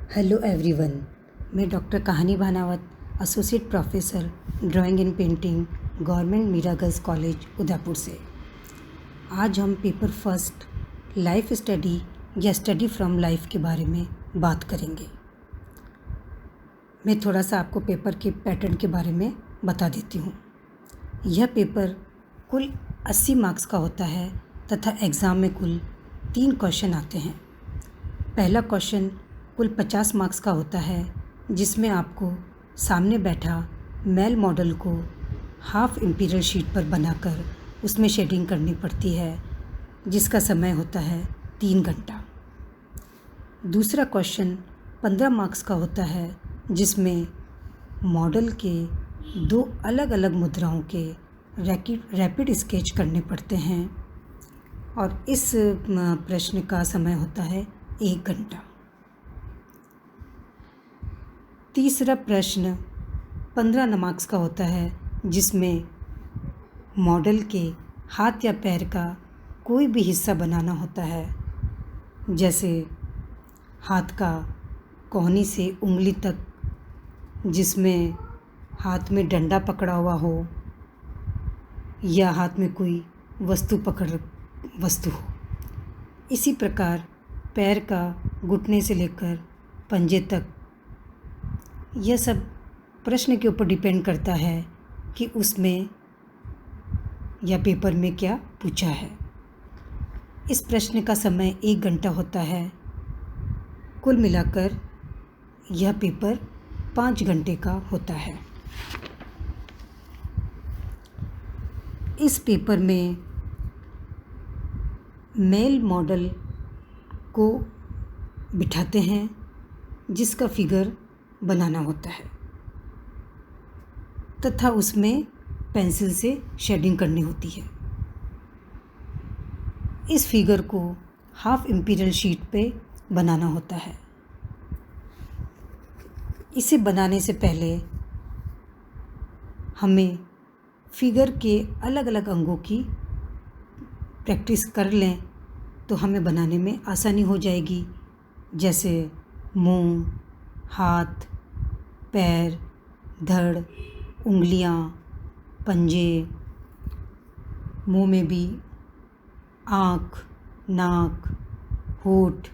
Hello everyone, मैं doctor Kahani Bhanawat, associate professor drawing and painting, government Meera girls college Udaipur से। आज हम पेपर फर्स्ट लाइफ स्टडी या स्टडी फ्रॉम लाइफ के बारे में बात करेंगे। मैं थोड़ा सा आपको पेपर के पैटर्न के बारे में बता देती हूँ। यह पेपर कुल 80 मार्क्स का होता है तथा एग्ज़ाम में कुल 3 क्वेश्चन आते हैं। पहला क्वेश्चन कुल 50 मार्क्स का होता है, जिसमें आपको सामने बैठा मेल मॉडल को हाफ इम्पीरियल शीट पर बनाकर उसमें शेडिंग करनी पड़ती है, जिसका समय होता है 3 घंटा। दूसरा क्वेश्चन 15 मार्क्स का होता है, जिसमें मॉडल के 2 अलग अलग मुद्राओं के रैपिड स्केच करने पड़ते हैं और इस प्रश्न का समय होता है 1 घंटा। तीसरा प्रश्न 15 मार्क्स का होता है, जिसमें मॉडल के हाथ या पैर का कोई भी हिस्सा बनाना होता है, जैसे हाथ का कोहनी से उंगली तक, जिसमें हाथ में डंडा पकड़ा हुआ हो या हाथ में कोई वस्तु हो। इसी प्रकार पैर का घुटने से लेकर पंजे तक। यह सब प्रश्न के ऊपर डिपेंड करता है कि उसमें या पेपर में क्या पूछा है। इस प्रश्न का समय 1 घंटा होता है। कुल मिलाकर यह पेपर 5 घंटे का होता है। इस पेपर में मेल मॉडल को बिठाते हैं, जिसका फिगर बनाना होता है तथा उसमें पेंसिल से शेडिंग करनी होती है। इस फिगर को हाफ इम्पीरियल शीट पे बनाना होता है। इसे बनाने से पहले हमें फिगर के अलग अलग अंगों की प्रैक्टिस कर लें तो हमें बनाने में आसानी हो जाएगी, जैसे मुंह, हाथ, पैर, धड़, उंगलियां, पंजे, मुंह में भी आँख, नाक, होठ,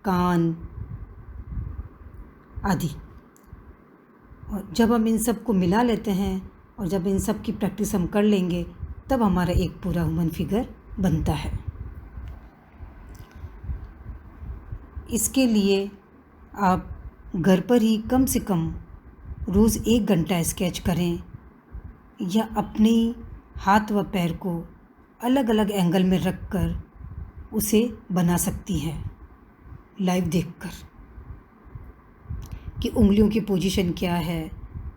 कान आदि। और जब हम इन सब को मिला लेते हैं और जब इन सब की प्रैक्टिस हम कर लेंगे, तब हमारा एक पूरा ह्यूमन फिगर बनता है। इसके लिए आप घर पर ही कम से कम रोज़ 1 घंटा स्केच करें या अपने हाथ व पैर को अलग अलग एंगल में रखकर उसे बना सकती हैं लाइव देखकर कि उंगलियों की पोजीशन क्या है,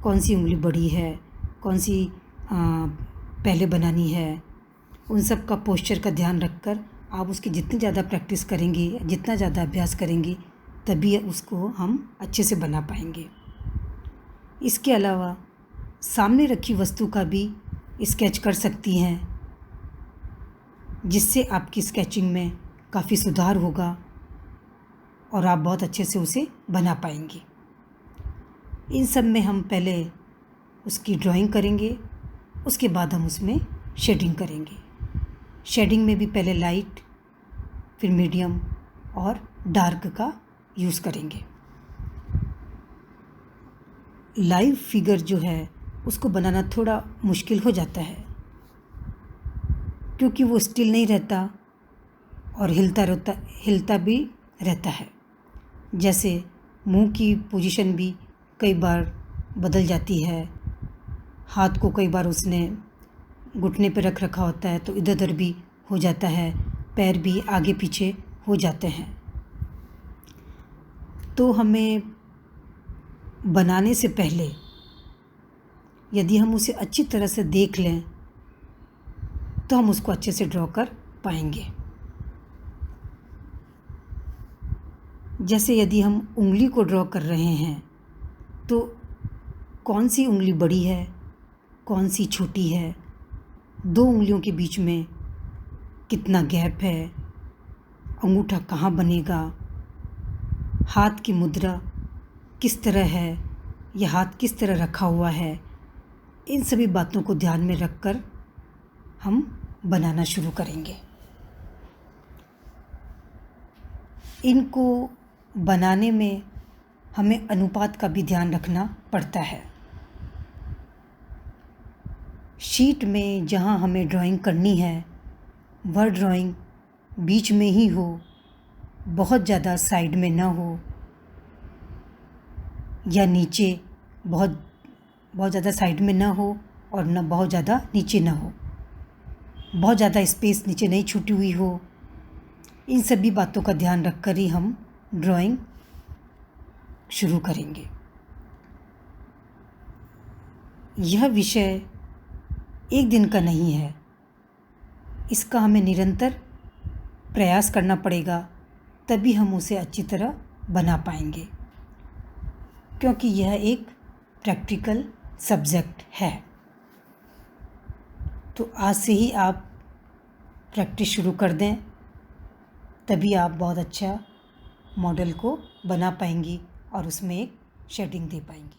कौन सी उंगली बड़ी है, कौन सी पहले बनानी है। उन सब का पोस्चर का ध्यान रखकर आप उसकी जितनी ज़्यादा प्रैक्टिस करेंगी, जितना ज़्यादा अभ्यास करेंगी, तभी उसको हम अच्छे से बना पाएंगे। इसके अलावा सामने रखी वस्तु का भी स्केच कर सकती हैं, जिससे आपकी स्केचिंग में काफ़ी सुधार होगा और आप बहुत अच्छे से उसे बना पाएंगी। इन सब में हम पहले उसकी ड्राइंग करेंगे, उसके बाद हम उसमें शेडिंग करेंगे। शेडिंग में भी पहले लाइट, फिर मीडियम और डार्क का यूज़ करेंगे। लाइव फिगर जो है उसको बनाना थोड़ा मुश्किल हो जाता है, क्योंकि वो स्टिल नहीं रहता और हिलता भी रहता है। जैसे मुंह की पोजीशन भी कई बार बदल जाती है, हाथ को कई बार उसने घुटने पर रख रखा होता है तो इधर उधर भी हो जाता है, पैर भी आगे पीछे हो जाते हैं। तो हमें बनाने से पहले यदि हम उसे अच्छी तरह से देख लें तो हम उसको अच्छे से ड्रॉ कर पाएंगे। जैसे यदि हम उंगली को ड्रॉ कर रहे हैं तो कौन सी उंगली बड़ी है, कौन सी छोटी है, 2 उंगलियों के बीच में कितना गैप है, अंगूठा कहाँ बनेगा, हाथ की मुद्रा किस तरह है, यह हाथ किस तरह रखा हुआ है, इन सभी बातों को ध्यान में रखकर हम बनाना शुरू करेंगे। इनको बनाने में हमें अनुपात का भी ध्यान रखना पड़ता है। शीट में जहाँ हमें ड्राइंग करनी है वह ड्राइंग बीच में ही हो, बहुत ज़्यादा साइड में ना हो, या नीचे बहुत ज़्यादा साइड में ना हो और ना बहुत ज़्यादा नीचे ना हो, बहुत ज़्यादा स्पेस नीचे नहीं छूटी हुई हो। इन सभी बातों का ध्यान रखकर ही हम ड्राइंग शुरू करेंगे। यह विषय एक दिन का नहीं है, इसका हमें निरंतर प्रयास करना पड़ेगा, तभी हम उसे अच्छी तरह बना पाएंगे, क्योंकि यह एक प्रैक्टिकल सब्जेक्ट है। तो आज से ही आप प्रैक्टिस शुरू कर दें, तभी आप बहुत अच्छा मॉडल को बना पाएंगी और उसमें एक शेडिंग दे पाएंगी।